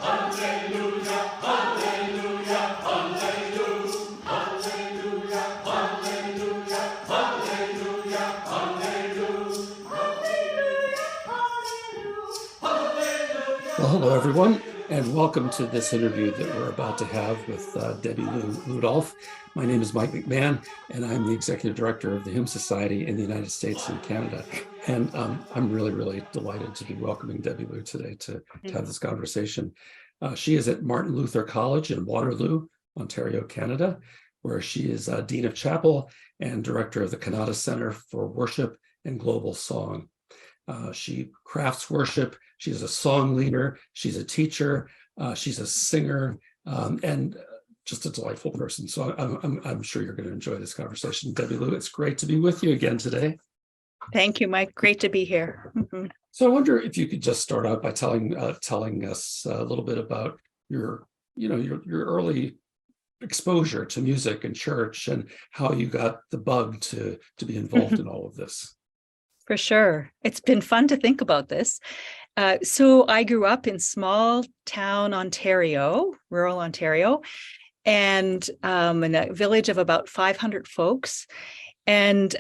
Well, hello, everyone, and welcome to this interview that we're about to have with Debbie Lou Ludolph. My name is Mike McMahon, and I'm the Executive Director of the Hymn Society in the United States and Canada. And I'm really, really delighted to be welcoming Debbie Lou today to have this conversation. She is at Martin Luther College in Waterloo, Ontario, Canada, where she is Dean of Chapel and Director of the Kanata Centre for Worship and Global Song. She crafts worship. She's a song leader. She's a teacher. She's a singer, and just a delightful person. So I'm sure you're going to enjoy this conversation. Debbie Lou, it's great to be with you again today. Thank you, Mike. Great to be here. Mm-hmm. So I wonder if you could just start out by telling us a little bit about your early exposure to music and church and how you got the bug to be involved in all of this. For sure. It's been fun to think about this. So I grew up in small town Ontario, rural Ontario, and in a village of about 500 folks. And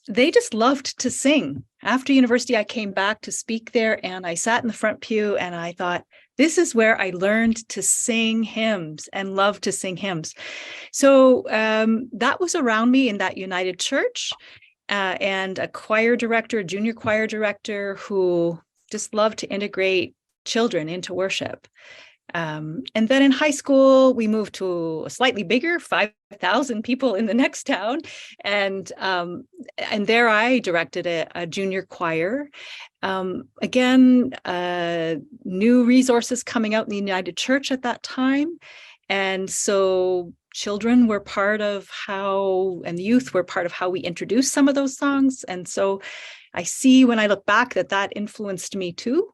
they just loved to sing. After university, I came back to speak there, and I sat in the front pew and I thought, this is where I learned to sing hymns and love to sing hymns. So that was around me in that United Church. And a choir director, a junior choir director who just loved to integrate children into worship. And then in high school, we moved to a slightly bigger, 5,000 people in the next town. And there I directed a junior choir. Again, new resources coming out in the United Church at that time. And so children were part of how, and the youth were part of how we introduced some of those songs. And so I see when I look back that influenced me too.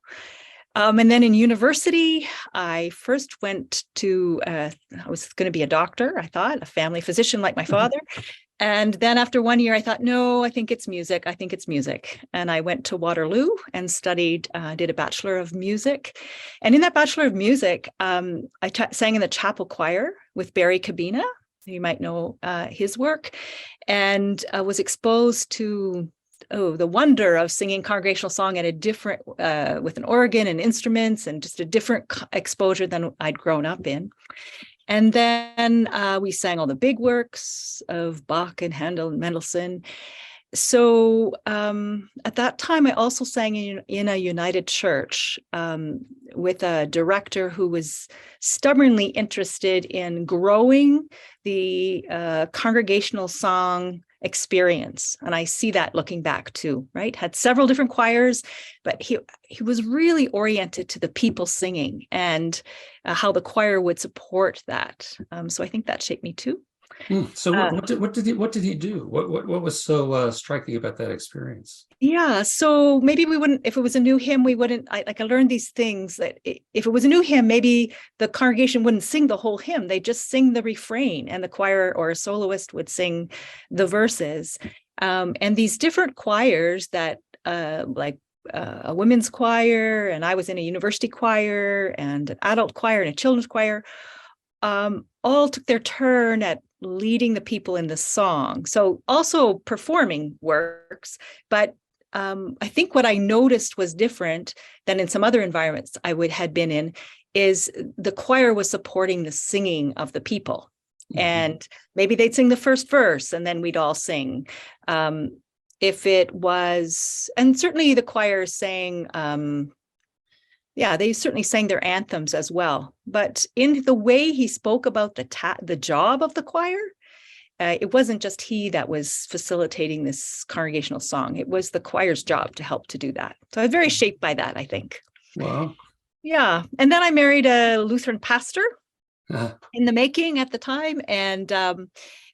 And then in university, I first went to, I was going to be a doctor, I thought, a family physician like my father. And then after 1 year, I thought, no, I think it's music. And I went to Waterloo and studied, did a Bachelor of Music. And in that Bachelor of Music, I sang in the chapel choir with Barry Cabina. You might know his work, and was exposed to the wonder of singing congregational song at a different, with an organ and instruments, and just a different exposure than I'd grown up in. And then we sang all the big works of Bach and Handel and Mendelssohn. So at that time, I also sang in a United Church with a director who was stubbornly interested in growing the congregational song experience. And I see that looking back too, right? Had several different choirs, but he was really oriented to the people singing and how the choir would support that. So I think that shaped me too. So what did he do? What was so striking about that experience? Yeah, so maybe we wouldn't, if it was a new hymn, we wouldn't, I learned these things that if it was a new hymn, maybe the congregation wouldn't sing the whole hymn. They just sing the refrain, and the choir or a soloist would sing the verses. And these different choirs that like a women's choir, and I was in a university choir and an adult choir and a children's choir, all took their turn at leading the people in the song. So also performing works, but I think what I noticed was different than in some other environments I had been in is the choir was supporting the singing of the people. Mm-hmm. And maybe they'd sing the first verse and then we'd all sing. If it was, and certainly the choir sang, they certainly sang their anthems as well. But in the way he spoke about the job of the choir, it wasn't just he that was facilitating this congregational song. It was the choir's job to help to do that. So I was very shaped by that, I think. Wow. Yeah. And then I married a Lutheran pastor in the making at the time, and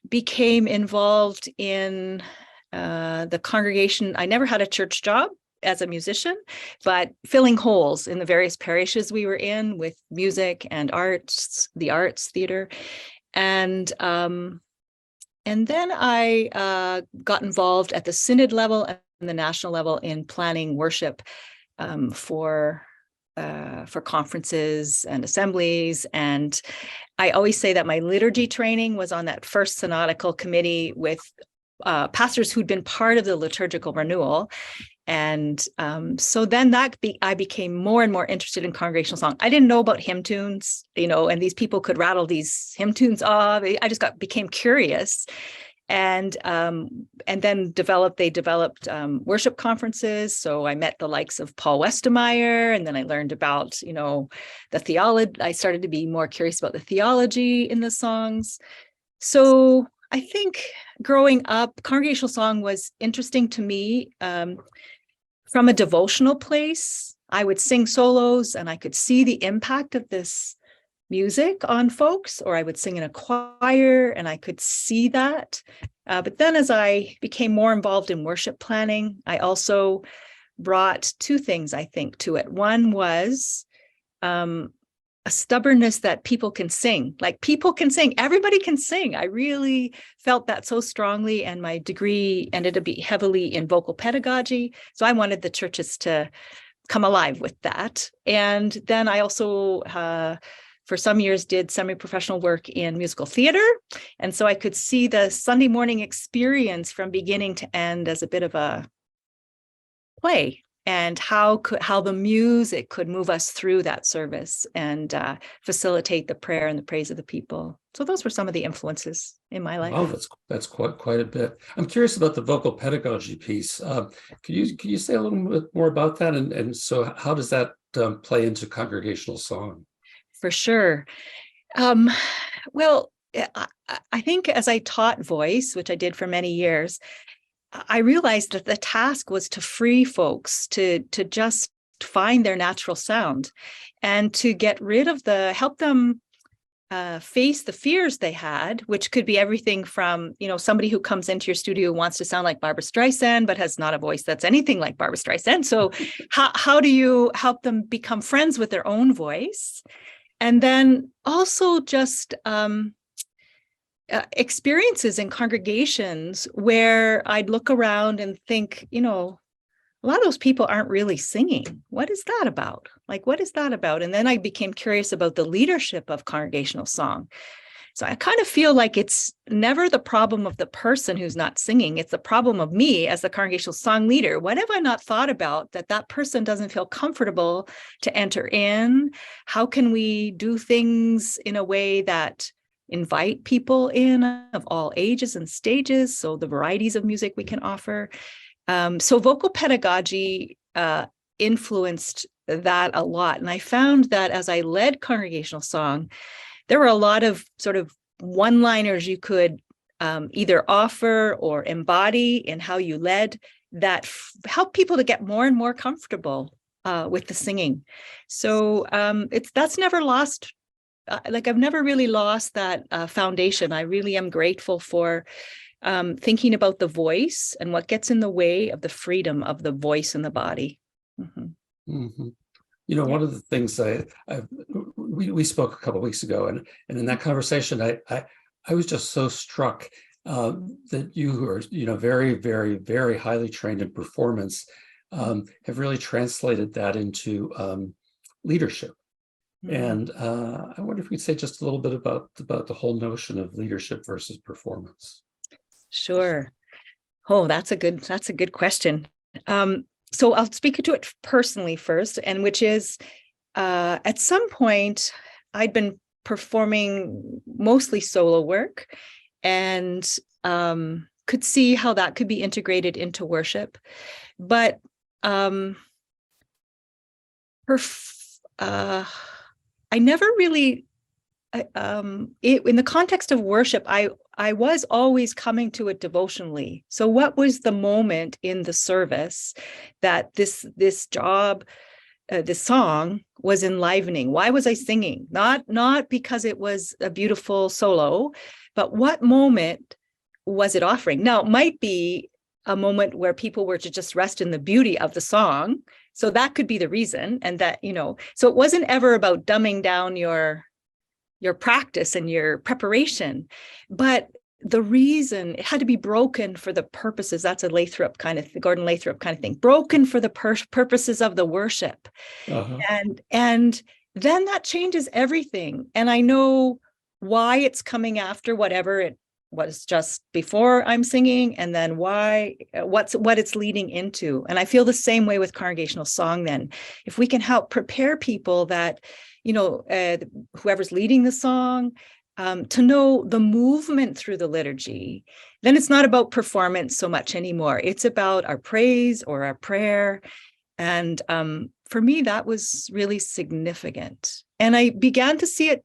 became involved in the congregation. I never had a church job as a musician, but filling holes in the various parishes we were in with music and arts, the arts, theater. And then I got involved at the Synod level and the national level in planning worship for for conferences and assemblies. And I always say that my liturgy training was on that first synodical committee with pastors who'd been part of the liturgical renewal. And so then I became more and more interested in congregational song. I didn't know about hymn tunes, and these people could rattle these hymn tunes off. I just became curious. And then they developed worship conferences. So I met the likes of Paul Westermeyer, and then I learned about, the theology. I started to be more curious about the theology in the songs. So I think growing up, congregational song was interesting to me from a devotional place. I would sing solos, and I could see the impact of this music on folks, or I would sing in a choir and I could see that. But then as I became more involved in worship planning, I also brought two things, I think, to it. One was a stubbornness that people can sing. Like, people can sing, everybody can sing. I really felt that so strongly, and my degree ended up being heavily in vocal pedagogy. So I wanted the churches to come alive with that. And then I also for some years did semi-professional work in musical theater. And so I could see the Sunday morning experience from beginning to end as a bit of a play, and how the music could move us through that service and facilitate the prayer and the praise of the people. So those were some of the influences in my life. Oh, that's quite a bit. I'm curious about the vocal pedagogy piece. Can you say a little bit more about that? And so how does that play into congregational song? For sure. Well, I think as I taught voice, which I did for many years, I realized that the task was to free folks to just find their natural sound, and to get rid of help them face the fears they had, which could be everything from, somebody who comes into your studio wants to sound like Barbra Streisand, but has not a voice that's anything like Barbra Streisand. So how do you help them become friends with their own voice? And then also just experiences in congregations where I'd look around and think, a lot of those people aren't really singing. What is that about? What is that about? And then I became curious about the leadership of congregational song. So I kind of feel like it's never the problem of the person who's not singing. It's the problem of me as the congregational song leader. What have I not thought about that person doesn't feel comfortable to enter in? How can we do things in a way that invite people in of all ages and stages? So the varieties of music we can offer. So vocal pedagogy influenced that a lot. And I found that as I led congregational song, there were a lot of sort of one-liners you could either offer or embody in how you led that help people to get more and more comfortable with the singing. So that's never lost. I've never really lost that foundation. I really am grateful for thinking about the voice and what gets in the way of the freedom of the voice and the body. Mm-hmm. Mm-hmm. One of the things we spoke a couple of weeks ago, and in that conversation, I was just so struck that you, who are very, very, very highly trained in performance, have really translated that into leadership. Mm-hmm. And I wonder if we could say just a little bit about the whole notion of leadership versus performance. Sure. Oh, that's a good question. So I'll speak to it personally first, and which is at some point I'd been performing mostly solo work, and could see how that could be integrated into worship. But I never really, in the context of worship, I was always coming to it devotionally. So what was the moment in the service that this job, this song was enlivening? Why was I singing? Not because it was a beautiful solo, but what moment was it offering? Now, it might be a moment where people were to just rest in the beauty of the song. So that could be the reason. And that, so it wasn't ever about dumbing down your practice and your preparation, but the reason it had to be broken for the purposes, that's a Lathrop kind of, the Gordon Lathrop kind of thing, broken for the purposes of the worship. Uh-huh. And then that changes everything. And I know why it's coming after whatever it was just before I'm singing, and then what it's leading into. And I feel the same way with congregational song. Then if we can help prepare people that, whoever's leading the song, to know the movement through the liturgy, then it's not about performance so much anymore. It's about our praise or our prayer. And for me, that was really significant. And I began to see it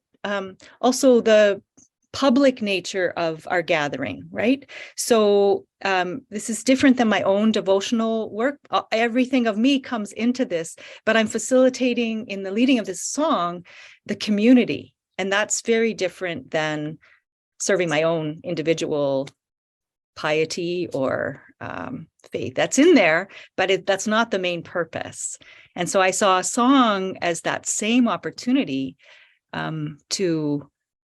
also the public nature of our gathering, right? So this is different than my own devotional work. Everything of me comes into this, but I'm facilitating in the leading of this song, the community. And that's very different than serving my own individual piety or faith. That's in there, but that's not the main purpose. And so I saw a song as that same opportunity to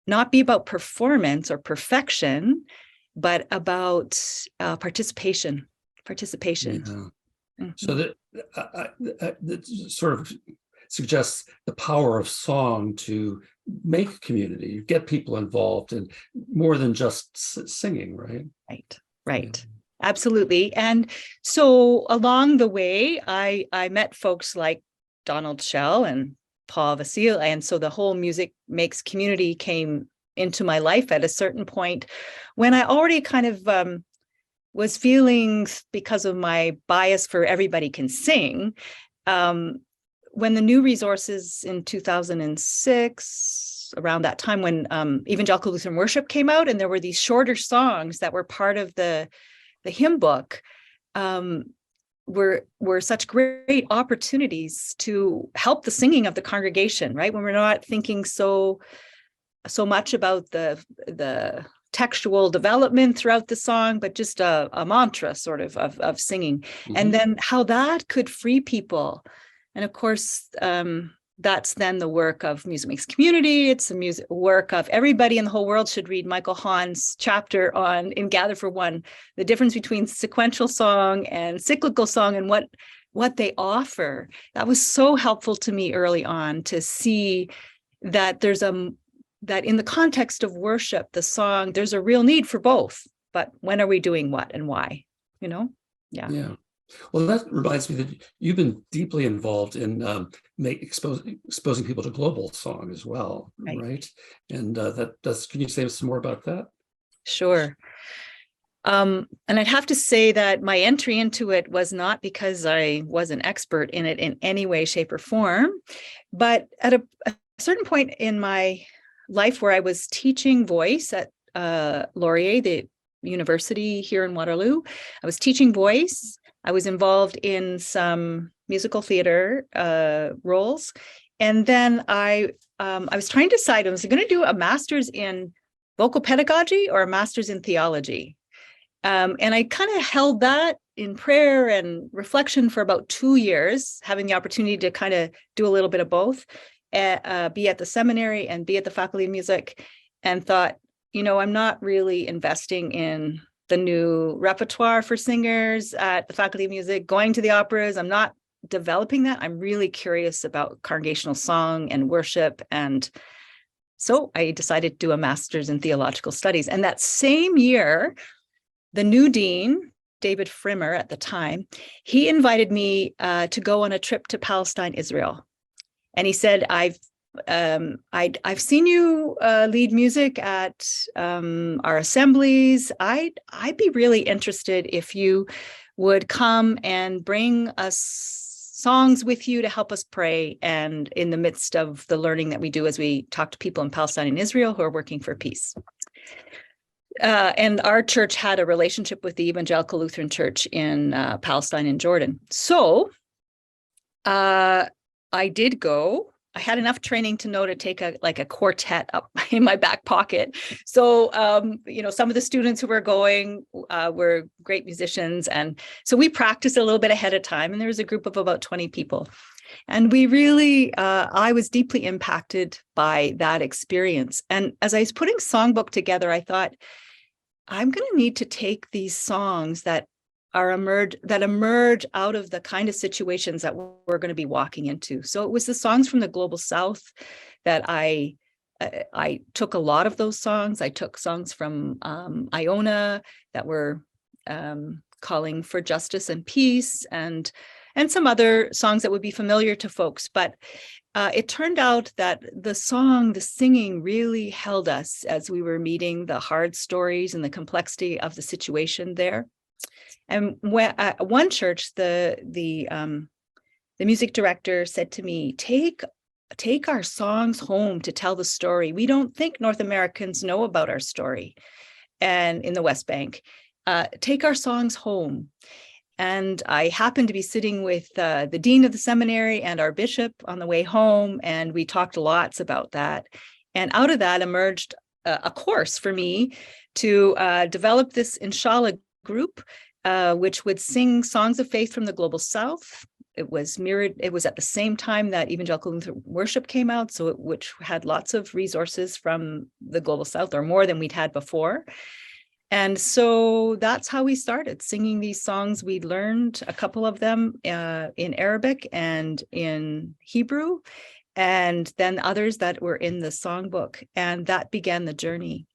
not be about performance or perfection, but about participation. Yeah. Mm-hmm. So that sort of suggests the power of song to make community, get people involved, and more than just singing, right? Right. Yeah. Absolutely. And so along the way, I met folks like Donald Schell and Paul Vasile. And so the whole Music Makes Community came into my life at a certain point when I already kind of was feeling, because of my bias for everybody can sing, when the new resources in 2006, around that time when Evangelical Lutheran Worship came out, and there were these shorter songs that were part of the hymn book, were such great opportunities to help the singing of the congregation, right? When we're not thinking so much about the textual development throughout the song, but just a mantra sort of singing. Mm-hmm. And then how that could free people. And of course, that's then the work of Music Makes Community. It's the work of everybody in the whole world should read Michael Hahn's chapter in Gather for One, the difference between sequential song and cyclical song and what they offer. That was so helpful to me early on to see that that in the context of worship, the song, there's a real need for both. But when are we doing what and why? Yeah. Yeah. Well, that reminds me that you've been deeply involved in exposing people to global song as well, right? And can you say some more about that? Sure. And I'd have to say that my entry into it was not because I was an expert in it in any way, shape, or form, but at a certain point in my life where I was teaching voice at Laurier, the university here in Waterloo, I was teaching voice. I was involved in some musical theater roles. And then I was trying to decide, I was going to do a master's in vocal pedagogy or a master's in theology. And I kind of held that in prayer and reflection for about 2 years, having the opportunity to kind of do a little bit of both, be at the seminary and be at the Faculty of Music, and thought, I'm not really investing in the new repertoire for singers at the Faculty of Music, going to the operas. I'm not developing that. I'm really curious about congregational song and worship. And so I decided to do a master's in theological studies. And that same year, the new dean, David Frimmer at the time, he invited me to go on a trip to Palestine, Israel. And he said, I've seen you lead music at our assemblies. I'd be really interested if you would come and bring us songs with you to help us pray, and in the midst of the learning that we do as we talk to people in Palestine and Israel who are working for peace. And our church had a relationship with the Evangelical Lutheran Church in Palestine and Jordan. So I did go. I had enough training to know to take a quartet up in my back pocket. So, some of the students who were going were great musicians. And so we practiced a little bit ahead of time, and there was a group of about 20 people. And we really, I was deeply impacted by that experience. And as I was putting songbook together, I thought, I'm going to need to take these songs that emerge out of the kind of situations that we're going to be walking into. So it was the songs from the Global South that I took a lot of those songs. I took songs from Iona that were calling for justice and peace, and some other songs that would be familiar to folks. But it turned out that the singing really held us as we were meeting the hard stories and the complexity of the situation there. And when at one church, the music director said to me, take our songs home to tell the story. We don't think North Americans know about our story. And in the West Bank, take our songs home. And I happened to be sitting with the dean of the seminary and our bishop on the way home, and we talked lots about that. And out of that emerged a course for me to develop this Inshallah group, which would sing songs of faith from the Global South. It was at the same time that Evangelical Lutheran Worship came out, which had lots of resources from the Global South, or more than we'd had before. And so that's how we started singing these songs. We learned a couple of them in Arabic and in Hebrew, and then others that were in the songbook. And that began the journey.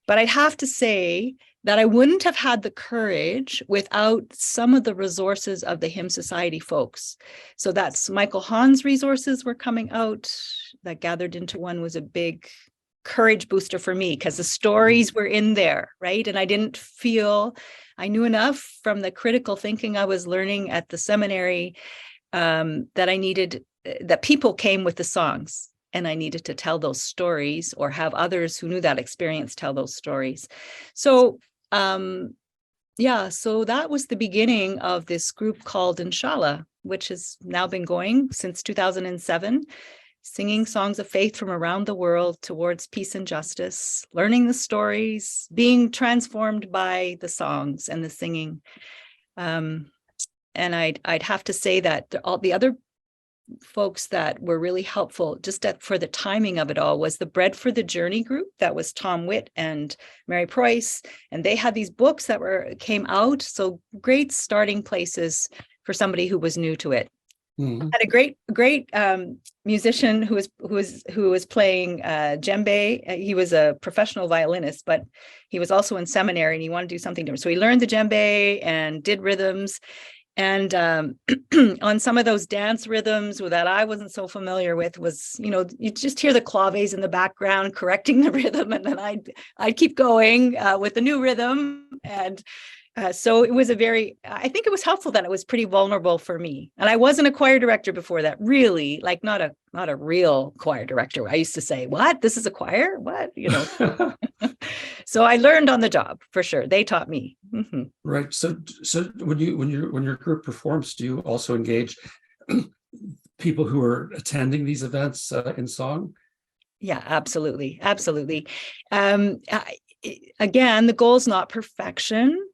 But I'd have to say that I wouldn't have had the courage without some of the resources of the Hymn Society folks. So that's Michael Hahn's resources were coming out, that gathered into one was a big courage booster for me, because the stories were in there, right? And I knew enough from the critical thinking I was learning at the seminary that people came with the songs, and I needed to tell those stories or have others who knew that experience tell those stories. So so that was the beginning of this group called Inshallah, which has now been going since 2007. Singing songs of faith from around the world towards peace and justice, learning the stories, being transformed by the songs and the singing. And I'd have to say that all the other folks that were really helpful for the timing of it all was the Bread for the Journey group. That was Tom Witt and Mary Price, and they had these books that came out. So great starting places for somebody who was new to it. Mm-hmm. Had a great musician who was playing djembe. He was a professional violinist, but he was also in seminary and he wanted to do something different. So he learned the djembe and did rhythms. And on some of those dance rhythms that I wasn't so familiar with was, you just hear the claves in the background correcting the rhythm, and then I'd keep going with the new rhythm. And so it was I think it was helpful that it was pretty vulnerable for me. And I wasn't a choir director before that, really, like not a real choir director. I used to say, what? This is a choir? What? So I learned on the job, for sure. They taught me. Mm-hmm. Right. So when your group performs, do you also engage people who are attending these events in song? Yeah, absolutely. Absolutely. Again, the goal is not perfection.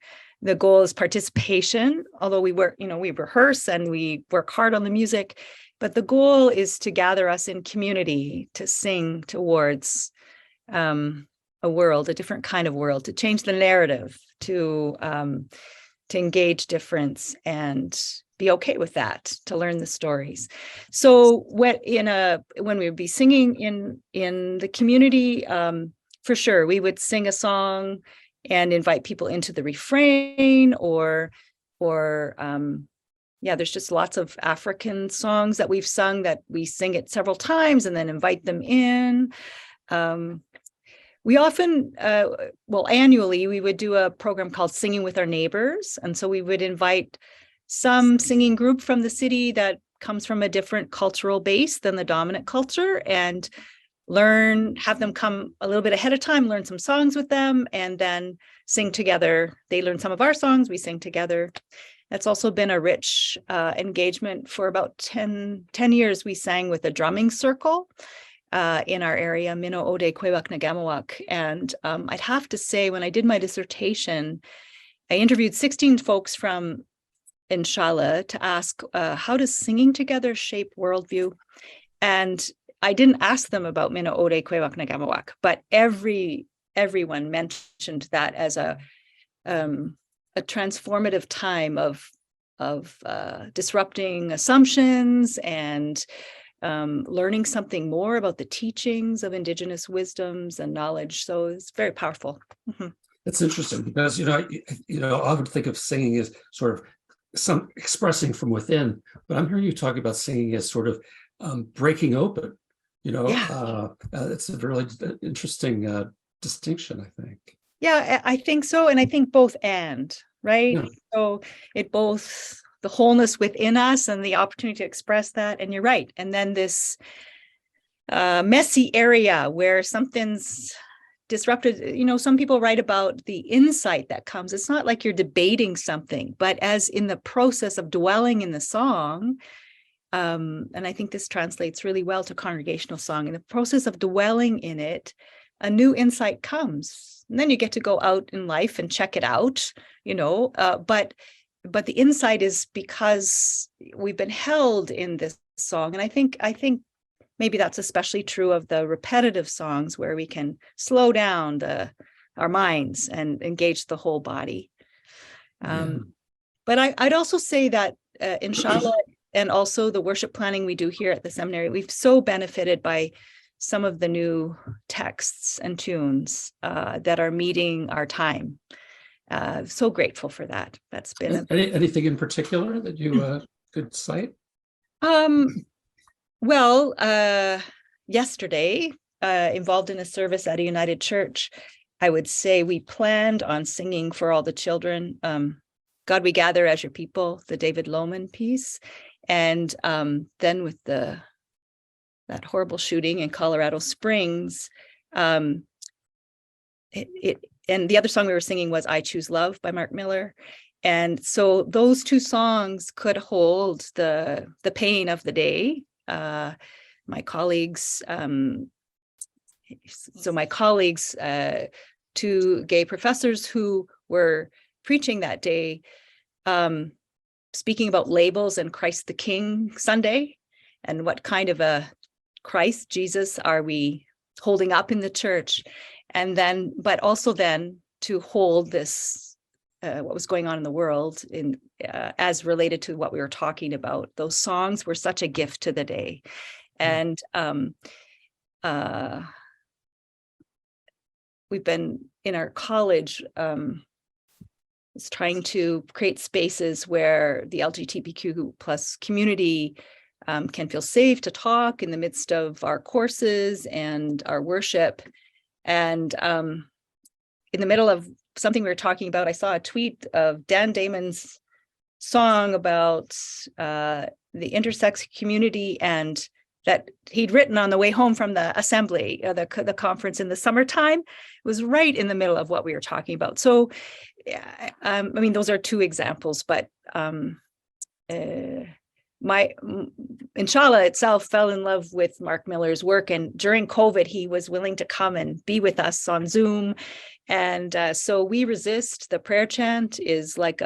The goal is participation, although we rehearse and we work hard on the music, but the goal is to gather us in community, to sing towards a different kind of world, to change the narrative, to engage difference and be okay with that, to learn the stories. So when we would be singing in the community, for sure, we would sing a song and invite people into the refrain, or there's just lots of African songs that we've sung that we sing it several times and then invite them in. We often, annually, we would do a program called Singing with Our Neighbors. And so we would invite some singing group from the city that comes from a different cultural base than the dominant culture, and have them come a little bit ahead of time, learn some songs with them, and then sing together. They learn some of our songs, we sing together. That's also been a rich engagement. For about 10 years, we sang with a drumming circle in our area, Mino Ode Kwewak Nagamawak. And I'd have to say, when I did my dissertation, I interviewed 16 folks from Inshallah to ask, how does singing together shape worldview? And I didn't ask them about Mino Ode Kwewak Nagamawak, but every everyone mentioned that as a transformative time of disrupting assumptions and learning something more about the teachings of Indigenous wisdoms and knowledge. So it's very powerful. Mm-hmm. It's interesting because, I would think of singing as sort of some expressing from within, but I'm hearing you talk about singing as sort of breaking open. It's a really interesting distinction, I think. Yeah, I think so. And I think both and, right? Yeah. So it both the wholeness within us and the opportunity to express that. And you're right. And then this messy area where something's disrupted. Some people write about the insight that comes. It's not like you're debating something, but as in the process of dwelling in the song, and I think this translates really well to congregational song, in the process of dwelling in it, a new insight comes. And then you get to go out in life and check it out, but the insight is because we've been held in this song. And I think maybe that's especially true of the repetitive songs where we can slow down our minds and engage the whole body. But I'd also say that inshallah, and also the worship planning we do here at the seminary, we've so benefited by some of the new texts and tunes that are meeting our time. So grateful for that. That's been anything in particular that you could cite? Well, yesterday, involved in a service at a United Church, I would say we planned on singing for all the children, God We Gather as Your People, the David Lohman piece. And then with that horrible shooting in Colorado Springs, and the other song we were singing was I Choose Love by Mark Miller. And so those two songs could hold the pain of the day. My colleagues, two gay professors who were preaching that day, speaking about labels and Christ the King Sunday, and what kind of a Christ Jesus are we holding up in the church, and then, but also then to hold this, what was going on in the world in as related to what we were talking about. Those songs were such a gift to the day. And we've been in our college is trying to create spaces where the LGBTQ plus community can feel safe to talk in the midst of our courses and our worship. And in the middle of something we were talking about, I saw a tweet of Dan Damon's song about the intersex community, and that he'd written on the way home from the assembly, the conference in the summertime. It was right in the middle of what we were talking about. So, I mean, those are two examples, but Inshallah itself fell in love with Mark Miller's work. And during COVID, he was willing to come and be with us on Zoom. And so We Resist, the prayer chant, is like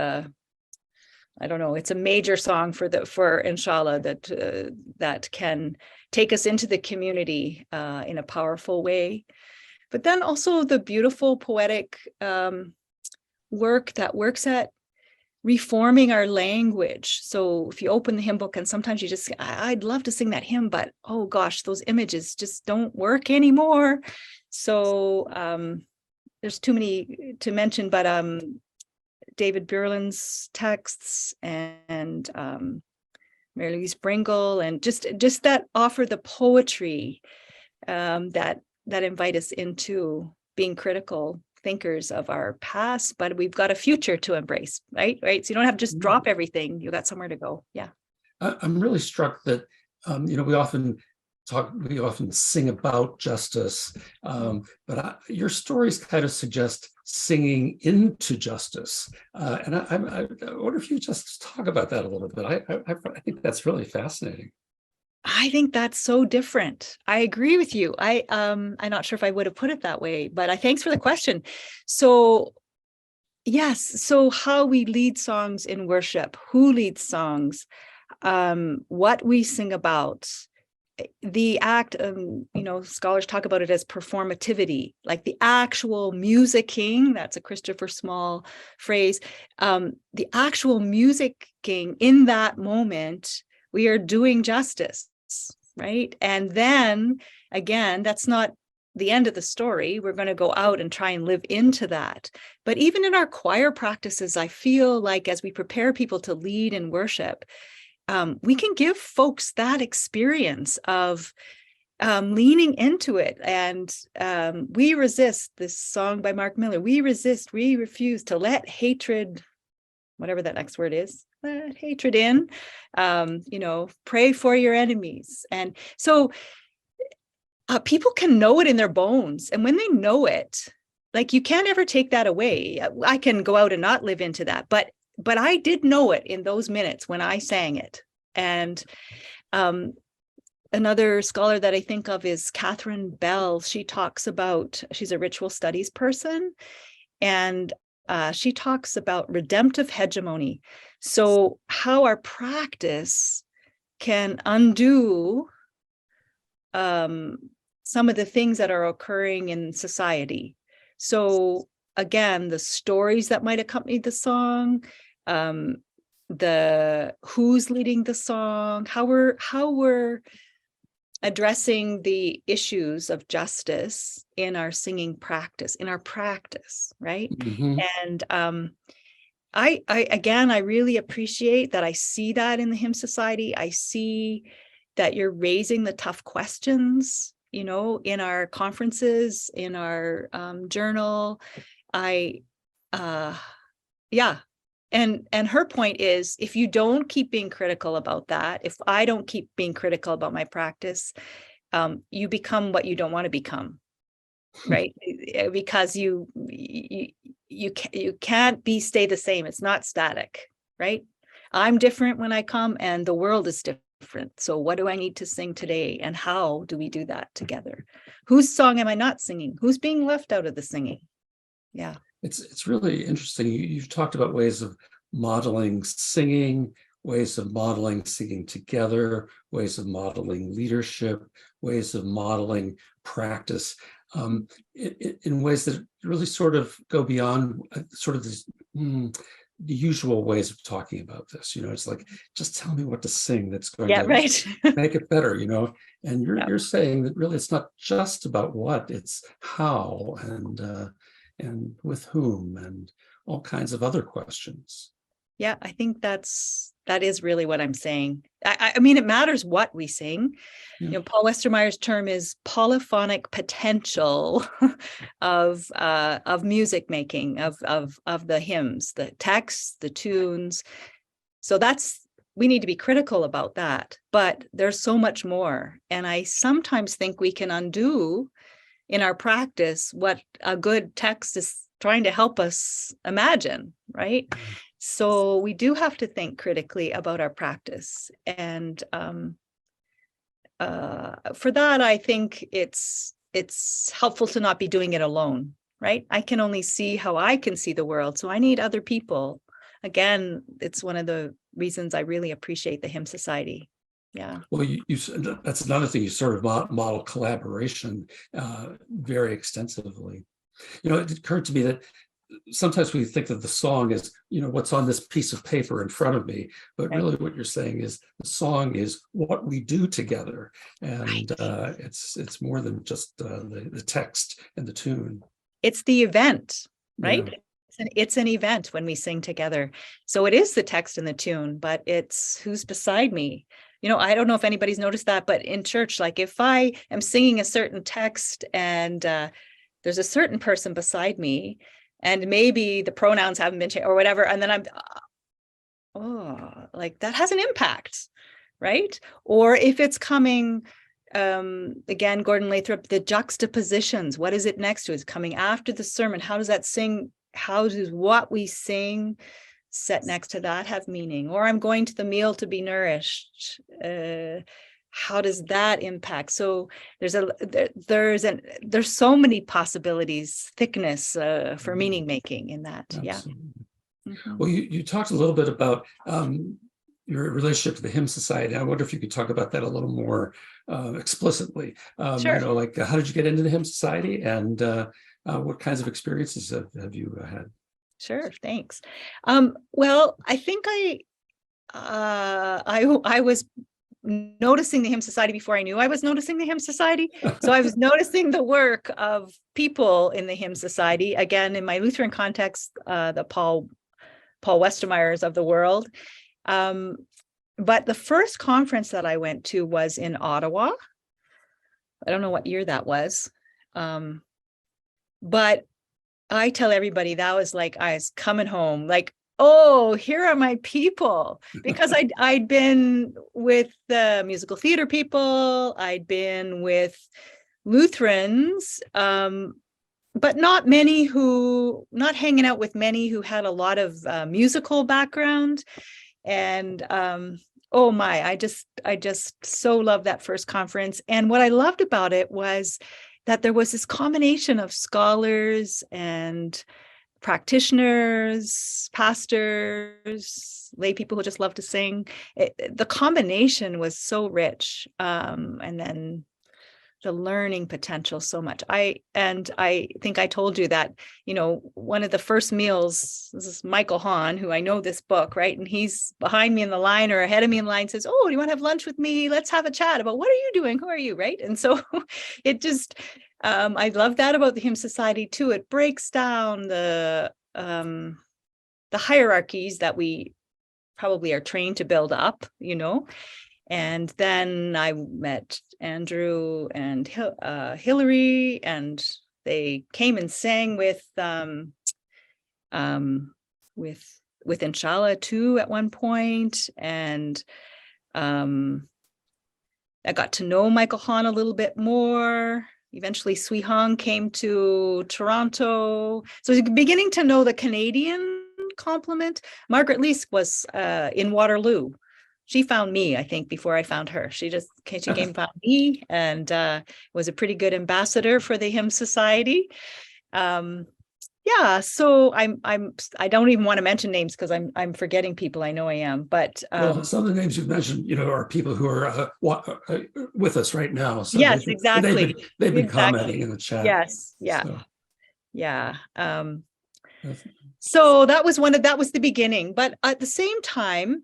I don't know, it's a major song for Inshallah that can take us into the community in a powerful way. But then also the beautiful poetic work that works at reforming our language. So if you open the hymn book and sometimes you just, I'd love to sing that hymn, but oh gosh, those images just don't work anymore. So there's too many to mention, but David Burland's texts and Mary Louise Bringle, and just that offer the poetry that invite us into being critical thinkers of our past, but we've got a future to embrace, right? So you don't have to just drop everything. You got somewhere to go. Yeah. I'm really struck that, we often sing about justice, but your stories kind of suggest singing into justice. And I wonder if you just talk about that a little bit. I think that's really fascinating. I think that's so different. I agree with you. I'm not sure if I would have put it that way, but thanks for the question. So yes, so how we lead songs in worship, who leads songs, what we sing about, the act, scholars talk about it as performativity, like the actual musicking, that's a Christopher Small phrase, the actual musicking in that moment, we are doing justice, right? And then again, that's not the end of the story. We're going to go out and try and live into that. But even in our choir practices, I feel like as we prepare people to lead in worship, we can give folks that experience of leaning into it. And we resist, this song by Mark Miller, we refuse to let hatred, whatever that next word is, let hatred in, pray for your enemies. And so people can know it in their bones. And when they know it, like, you can't ever take that away. I can go out and not live into that, but I did know it in those minutes when I sang it. And another scholar that I think of is Catherine Bell. She's a ritual studies person, and she talks about redemptive hegemony. So how our practice can undo some of the things that are occurring in society. So again, the stories that might accompany the song, the who's leading the song, how we're addressing the issues of justice in our singing practice, right? Mm-hmm. And I really appreciate that. I see that in the Hymn Society. I see that you're raising the tough questions, in our conferences, in our journal. And her point is, if you don't keep being critical about that, if I don't keep being critical about my practice, you become what you don't want to become, right? Because you can't stay the same. It's not static, right? I'm different when I come, and the world is different. So what do I need to sing today, and how do we do that together? Whose song am I not singing? Who's being left out of the singing? Yeah. It's really interesting. You've talked about ways of modeling singing, ways of modeling singing together, ways of modeling leadership, ways of modeling practice, in ways that really sort of go beyond sort of this, the usual ways of talking about this. It's like, just tell me what to sing that's going to right. make it better, and you're saying that really it's not just about what, it's how, and with whom, and all kinds of other questions. Yeah, I think that is really what I'm saying. I mean, it matters what we sing. Yeah. Paul Westermeyer's term is polyphonic potential of music making, of the hymns, the texts, the tunes. So we need to be critical about that. But there's so much more. And I sometimes think we can undo in our practice what a good text is trying to help us imagine, right? So we do have to think critically about our practice. And for that, I think it's helpful to not be doing it alone, right? I can only see how I can see the world. So I need other people. Again, it's one of the reasons I really appreciate the Hymn Society. Yeah. Well, that's another thing. You sort of model collaboration very extensively. It occurred to me that sometimes we think that the song is, what's on this piece of paper in front of me, but really what you're saying is the song is what we do together, and it's more than just the text and the tune. It's the event, right? Yeah. It's an event when we sing together. So it is the text and the tune, but it's who's beside me. I don't know if anybody's noticed that, but in church, like if I am singing a certain text and there's a certain person beside me, and maybe the pronouns haven't been changed or whatever, and then I'm, like that has an impact, right? Or if it's coming, again, Gordon Lathrop, the juxtapositions, what is it next to? Is it coming after the sermon? How does that sing? How does what we sing set next to that have meaning? Or I'm going to the meal to be nourished. How does that impact? So there's so many possibilities, thickness for meaning making in that. Absolutely. Yeah. Mm-hmm. Well, you talked a little bit about your relationship to the Hymn Society. I wonder if you could talk about that a little more explicitly. Sure. Like how did you get into the Hymn Society, and what kinds of experiences have you had? Sure, thanks. Well, I think I was noticing the Hymn Society before I knew I was noticing the Hymn Society. So I was noticing the work of people in the Hymn Society. Again, in my Lutheran context, the Paul Westermeyers of the world. But the first conference that I went to was in Ottawa. I don't know what year that was. But I tell everybody that was like I was coming home, like, oh, here are my people. Because I'd been with the musical theater people, I'd been with Lutherans, but not hanging out with many who had a lot of musical background. And oh my, I just so loved that first conference. And what I loved about it was that there was this combination of scholars and practitioners, pastors, lay people who just love to sing. The combination was so rich. And then the learning potential so much. I think I told you that, one of the first meals, this is Michael Hahn, who I know this book, right? And he's behind me in the line or ahead of me in line, says, oh, do you want to have lunch with me? Let's have a chat about what are you doing? Who are you? Right. And so it just, I love that about the Hymn Society too. It breaks down the hierarchies that we probably are trained to build up, And then I met Andrew and Hillary, and they came and sang with Inshallah too at one point. And I got to know Michael Hahn a little bit more. Eventually, Sui Hong came to Toronto. So I was beginning to know the Canadian complement. Margaret Leask was in Waterloo. She found me, I think, before I found her. She came and found me, and was a pretty good ambassador for the Hymn Society. So I don't even want to mention names because I'm forgetting people. I know I am, but well, some of the names you've mentioned, are people who are with us right now. So yes, exactly. They've been commenting in the chat. Yes, yeah, so. Yeah. So that was the beginning, but at the same time,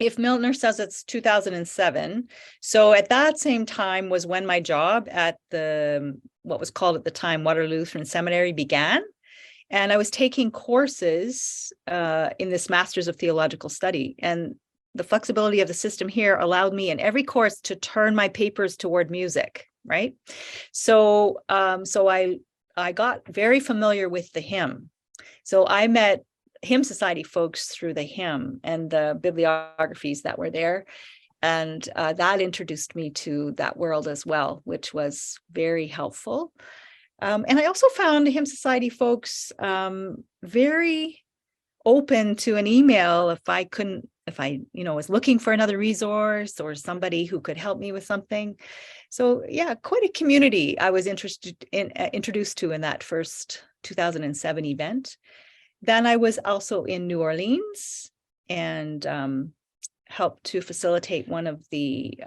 if Miltner says it's 2007, so at that same time was when my job at what was called at the time Waterloo Lutheran Seminary began. And I was taking courses in this Master's of Theological Study. And the flexibility of the system here allowed me in every course to turn my papers toward music, right? So I got very familiar with the hymn. So I met Hymn Society folks through the hymn and the bibliographies that were there. And that introduced me to that world as well, which was very helpful. And I also found Hymn Society folks very open to an email if I was looking for another resource or somebody who could help me with something. So yeah, quite a community I was introduced to in that first 2007 event. Then I was also in New Orleans and helped to facilitate one of the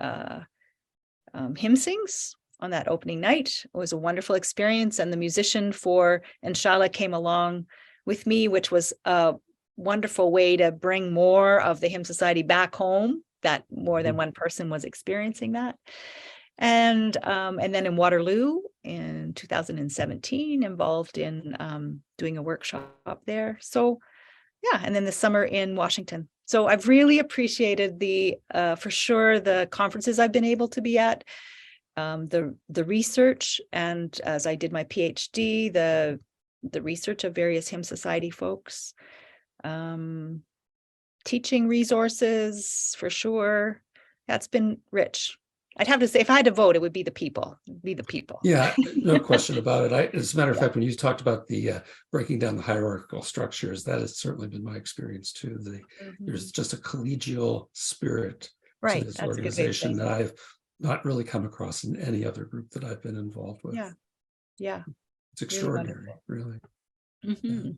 hymn sings on that opening night. It was a wonderful experience. And the musician for Inshallah came along with me, which was a wonderful way to bring more of the Hymn Society back home, that more than one person was experiencing that. And then in Waterloo in 2017, involved in doing a workshop there. So yeah, and then the summer in Washington. So I've really appreciated for sure, the conferences I've been able to be at, the research, and as I did my PhD, the research of various Hymn Society folks, teaching resources for sure. That's been rich. I'd have to say, if I had to vote, it would be the people. Yeah, no question about it. As a matter of fact, when you talked about the breaking down the hierarchical structures, that has certainly been my experience too. There's just a collegial spirit to this organization that I've not really come across in any other group that I've been involved with. Yeah. It's extraordinary, really. Mm-hmm. Yeah.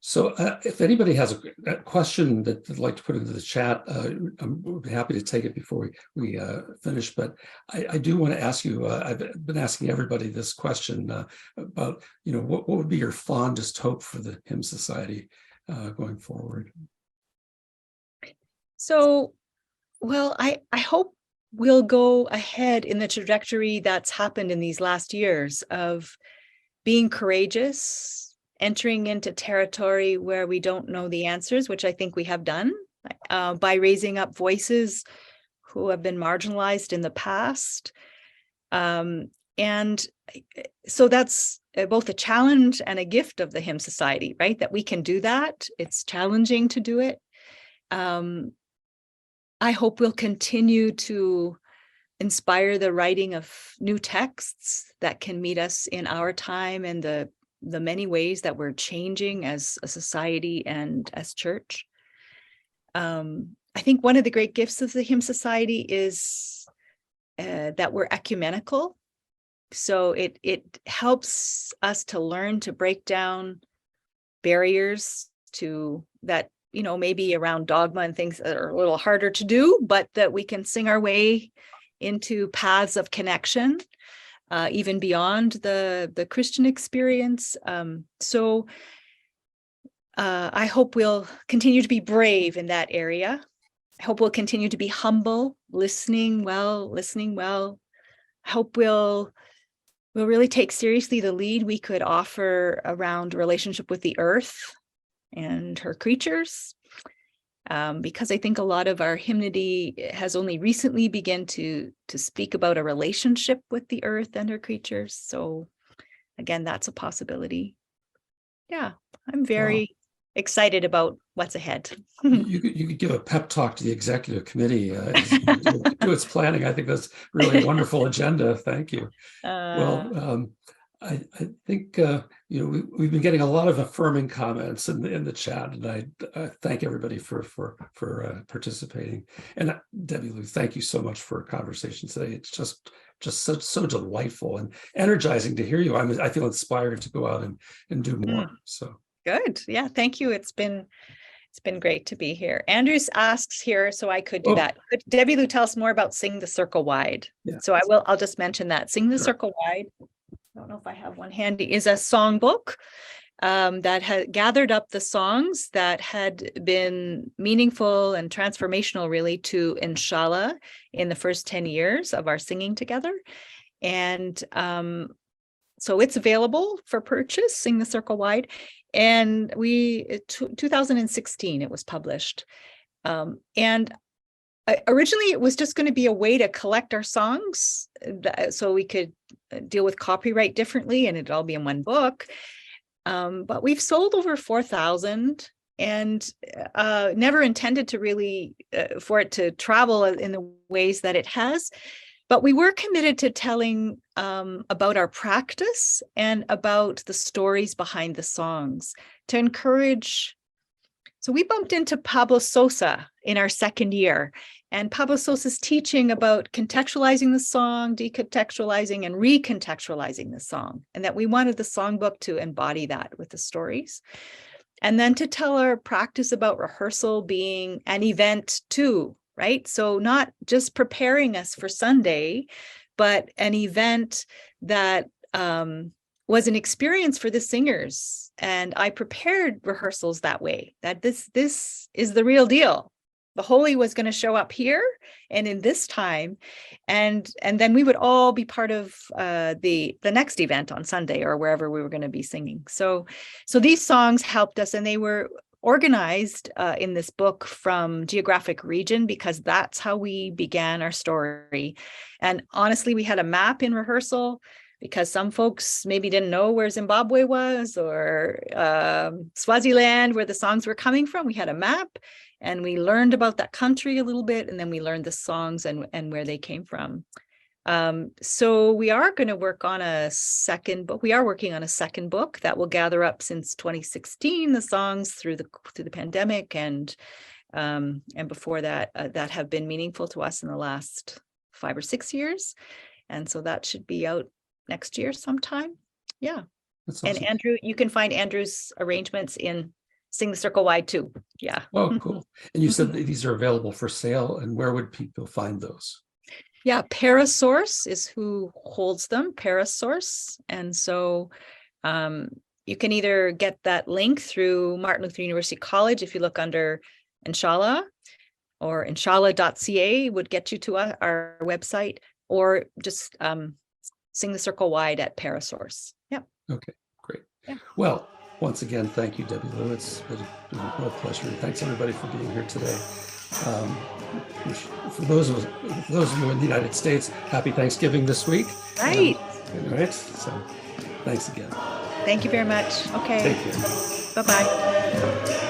So if anybody has a question that they'd like to put into the chat, I'm happy to take it before we finish. But I do want to ask you, I've been asking everybody this question about, what would be your fondest hope for the Hymn Society going forward? So, well, I hope we'll go ahead in the trajectory that's happened in these last years of being courageous, entering into territory where we don't know the answers, which I think we have done by raising up voices who have been marginalized in the past. And so that's both a challenge and a gift of the Hymn Society, right? That we can do that. It's challenging to do it. I hope we'll continue to inspire the writing of new texts that can meet us in our time and the many ways that we're changing as a society and as church. I think one of the great gifts of the Hymn Society is that we're ecumenical. So it helps us to learn to break down barriers to that, maybe around dogma and things that are a little harder to do, but that we can sing our way into paths of connection, even beyond the Christian experience. So I hope we'll continue to be brave in that area. I hope we'll continue to be humble, listening well. I hope we'll really take seriously the lead we could offer around relationship with the earth and her creatures, because I think a lot of our hymnody has only recently begun to speak about a relationship with the earth and her creatures. So again, that's a possibility. Yeah, I'm very excited about what's ahead. You could give a pep talk to the executive committee do its planning. I think that's really a wonderful agenda. Thank you. Well, I think we've been getting a lot of affirming comments in the chat, and I thank everybody for participating. And Debbie Lou, thank you so much for a conversation today. It's just so delightful and energizing to hear you. I feel inspired to go out and do more. So good. Yeah, thank you. It's been great to be here. Andrews asks here, so I could do that. Could Debbie Lou tell us more about Sing the Circle Wide? Yeah. So I'll just mention that. Sing the Circle Wide, I don't know if I have one handy, is a songbook that had gathered up the songs that had been meaningful and transformational really to Inshallah in the first 10 years of our singing together. And so it's available for purchase, Sing the Circle Wide. And 2016, it was published. And originally, it was just going to be a way to collect our songs so we could deal with copyright differently and it'd all be in one book. But we've sold over 4,000 and never intended to really for it to travel in the ways that it has. But we were committed to telling about our practice and about the stories behind the songs to encourage. So we bumped into Pablo Sosa in our second year, and Pablo Sosa's teaching about contextualizing the song, decontextualizing and recontextualizing the song, and that we wanted the songbook to embody that with the stories. And then to tell our practice about rehearsal being an event too, right? So not just preparing us for Sunday, but an event that was an experience for the singers. And I prepared rehearsals that way, that this is the real deal. The Holy was going to show up here and in this time, and then we would all be part of the next event on Sunday or wherever we were going to be singing. So these songs helped us, and they were organized in this book from geographic region, because that's how we began our story. And honestly, we had a map in rehearsal because some folks maybe didn't know where Zimbabwe was or Swaziland, where the songs were coming from. We had a map and we learned about that country a little bit, and then we learned the songs and where they came from. So we are going to work on a second book. We are working on a second book that will gather up since 2016 the songs through the pandemic and before that that have been meaningful to us in the last 5 or 6 years. And so that should be out next year sometime. Yeah. That's awesome. And Andrew, you can find Andrew's arrangements in Sing the Circle Wide too. Yeah. Oh, cool. And you said that these are available for sale, and where would people find those? Yeah, Parasource is who holds them, Parasource. And so you can either get that link through Martin Luther University College if you look under Inshallah, or inshallah.ca would get you to our website, or just Sing the Circle Wide at Parasource. Yep. Okay, great. Yeah. Well, once again, thank you, Debbie Lou. It's been a real pleasure. And thanks everybody for being here today. For those of you in the United States, happy Thanksgiving this week. Right. Right. So thanks again. Thank you very much. Okay. Take care. Bye-bye.